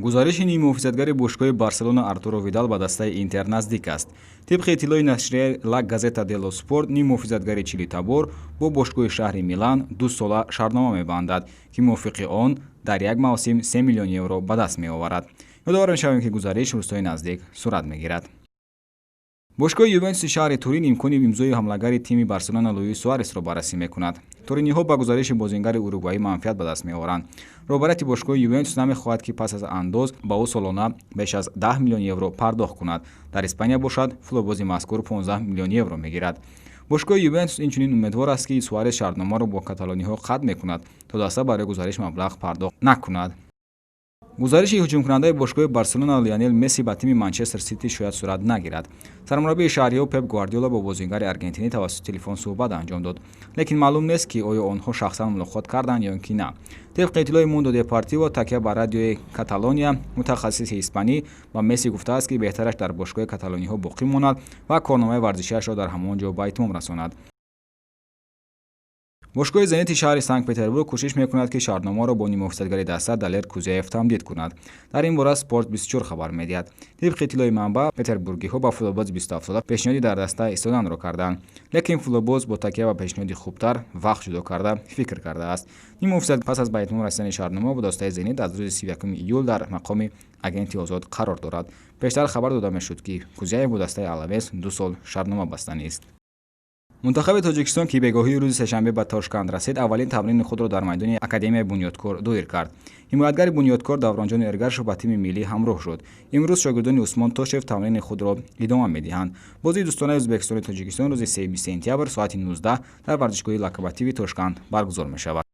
гузариши нимуҳофизатгари бошгоҳи Барселона Артуро Видал ба дастаи Интер наздик аст. Тибқи иттилои нашрияи La Gazzetta dello Sport, нимуҳофизатгари чилитабор бо бошгоҳи шаҳри Милан 2 сола шартнома мебандад, ки мувофиқи он дар як мавсим 3 миллион евро ба даст меоварад. ёдовар мешавем, ки гузариш рӯзҳои наздик сурат мегирад. бошгоҳи Ювентуси шаҳри Турин имкони имзои ҳамлагари тими Барселона Луис Суаресро баррасӣ мекунад. Туриниҳо ба гузариши бозингари уругваӣ манфиат ба даст меоранд. роҳбарияти бошгоҳи Ювентус намехоҳад, ки пас аз андоз ба ӯ солона беш аз 10 миллион евро пардохт кунад. дар Испания бошад, футболбози мазкур 15 миллион евро мегирад. бошгоҳи Ювентус инчунин умедвор аст, ки Суарес шартномаро бо каталониҳо қатъ мекунад, то даста барои гузариш маблағ пардохт накунад. гузариши ҳуҷумкунандаи бошгоҳи Барселона Лионел Месси ба тими Манчестер Сити шояд сурат нагирад. сармураббии шаҳриҳо Пеп Гвардиола бо бозингари аргентинӣ тавассути телефон суҳбат анҷом дод, лекин маълум нест, ки оё онҳо шахсан мулоқот карданд ё ки на. тибқи иттилои Mundo Deportivo такя ба радиои Каталония, мутахассиси испанӣ ба Месси гуфтааст, ки беҳтараш дар бошгоҳи каталониҳо боқӣ монад ва корномаи варзишиашро дар ҳамон ҷо ба итмом расонад. бошгоҳи Зенити шаҳри Санкт-Петербург кӯшиш мекунад, ки шартномаро бо нимуҳофизатгари даста Далер Кузяев тамдид кунад. дар ин бора Спорт 24 хабар медиҳад. тибқи иттилои манбаъ, петербургиҳо ба футболбози 27-сола пешниҳоди дар даста истоданро карданд, лекин футболбоз бо такя ба пешниҳоди хубтар вақт ҷудо карда фикр кардааст. нимуҳофизат пас аз ба итмом расидани шартнома бо дастаи Зенит аз рӯзи 31 июл дар мақоми агенти озод қарор дорад. пештар хабар дода мешуд, ки Кузяев бо дастаи Алавес 2 сол шартнома бастанист. мунтахаби Тоҷикистон, ки бегоҳии рӯзи сешанбе ба Тошканд расид, аввалин тамрини худро дар майдони Академияи Бунёдкор доир кард. ҳимоятгари Бунёдкор Давронҷон Эргашев ба тими миллӣ ҳамроҳ шуд. имрӯз шогирдони Усмон Тошев тамрини худро идома медиҳанд. бозии дӯстонаи Ӯзбекистону Тоҷикистон рӯзи 3 сентябр соати 19 дар варзишгоҳи Локомотиви Тошканд баргузор мешавад.